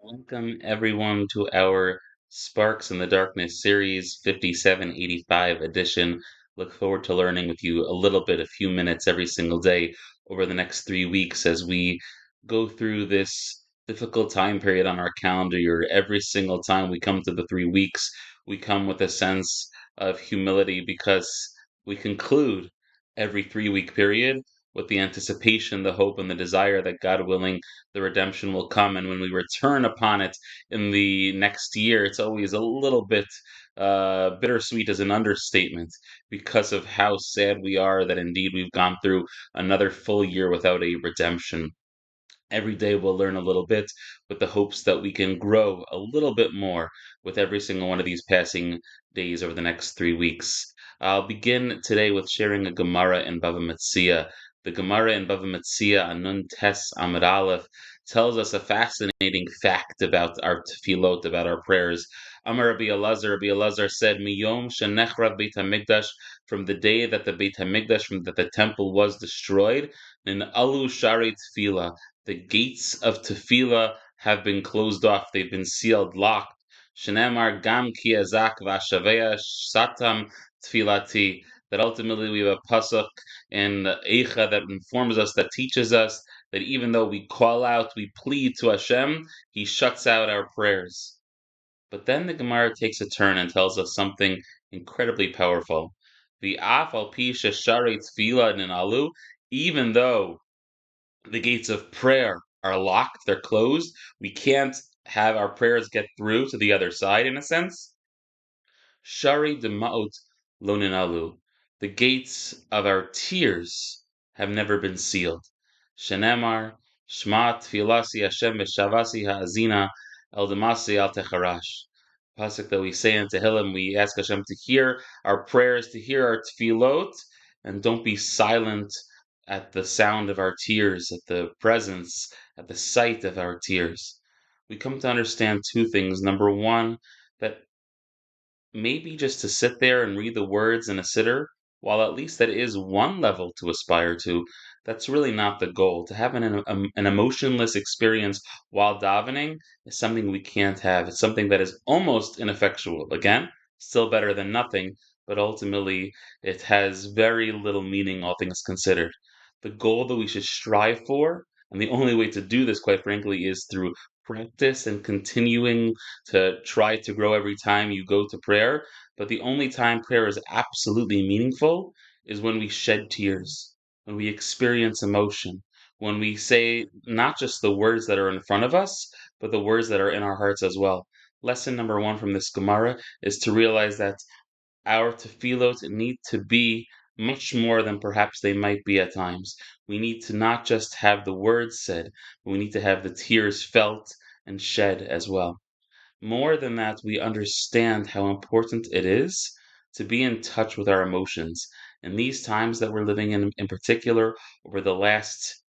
Welcome everyone to our Sparks in the Darkness series 5785 edition. Look forward to learning with you a little bit, a few minutes every single day over the next 3 weeks as we go through this difficult time period on our calendar year. Every single time we come to the 3 weeks, we come with a sense of humility because we conclude every 3 week period with the anticipation, the hope, and the desire that God willing the redemption will come. And when we return upon it in the next year, it's always a little bit bittersweet as an understatement because of how sad we are that indeed we've gone through another full year without a redemption. Every day we'll learn a little bit with the hopes that we can grow a little bit more with every single one of these passing days over the next 3 weeks. I'll begin today with sharing a Gemara in Bava Metzia. The Gemara in Bava Metzia, Anun Tes Amud Aleph, tells us a fascinating fact about our tefillot, about our prayers. Amar Rabbi Elazar said, Miyom shenechrav Beit Hamikdash, from the day that the Beit Hamikdash, from that the temple was destroyed, in Alu Shari Tefillah, the gates of tefillah have been closed off. They've been sealed, locked. Shenemar gam ki ezak v'ashavea satam tefilati. That ultimately we have a pasuk in Eicha that informs us, that teaches us that even though we call out, we plead to Hashem, He shuts out our prayers. But then the Gemara takes a turn and tells us something incredibly powerful. The af al pi sheshari tefillah ninalu, even though the gates of prayer are locked, they're closed. We can't have our prayers get through to the other side, in a sense. Shari dema'ot loninalu. The gates of our tears have never been sealed. Shenemar, Shma tfilasi Hashem v'shavasi ha'azina el demasi al techarash. Pasuk that we say in Tehillim, we ask Hashem to hear our prayers, to hear our tefillot, and don't be silent at the sound of our tears, at the presence, at the sight of our tears. We come to understand two things. Number one, that maybe just to sit there and read the words in a sitter, while at least that is one level to aspire to, that's really not the goal. To have an emotionless experience while davening is something we can't have. It's something that is almost ineffectual. Again, still better than nothing, but ultimately it has very little meaning, all things considered. The goal that we should strive for, and the only way to do this, quite frankly, is through practice and continuing to try to grow every time you go to prayer. But the only time prayer is absolutely meaningful is when we shed tears, when we experience emotion, when we say not just the words that are in front of us, but the words that are in our hearts as well. Lesson number one from this Gemara is to realize that our tefillot need to be much more than perhaps they might be at times. We need to not just have the words said, but we need to have the tears felt and shed as well. More than that, we understand how important it is to be in touch with our emotions. In these times that we're living in particular, over the last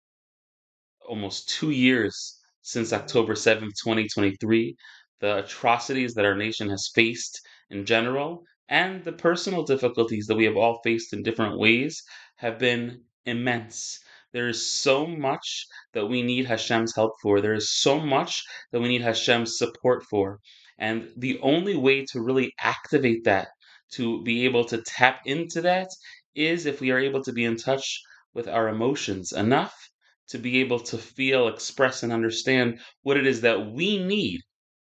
almost 2 years since October 7th, 2023, the atrocities that our nation has faced in general and the personal difficulties that we have all faced in different ways have been immense. There is so much that we need Hashem's help for. There is so much that we need Hashem's support for. And the only way to really activate that, to be able to tap into that, is if we are able to be in touch with our emotions enough to be able to feel, express, and understand what it is that we need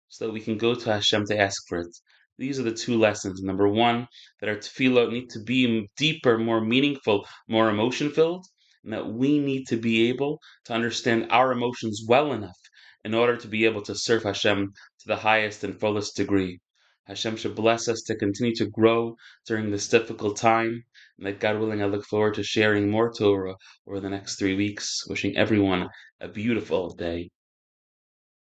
so that we can go to Hashem to ask for it. These are the two lessons. Number one, that our tefillot need to be deeper, more meaningful, more emotion filled, and that we need to be able to understand our emotions well enough in order to be able to serve Hashem to the highest and fullest degree. Hashem should bless us to continue to grow during this difficult time, and that God willing, I look forward to sharing more Torah over the next 3 weeks. Wishing everyone a beautiful day.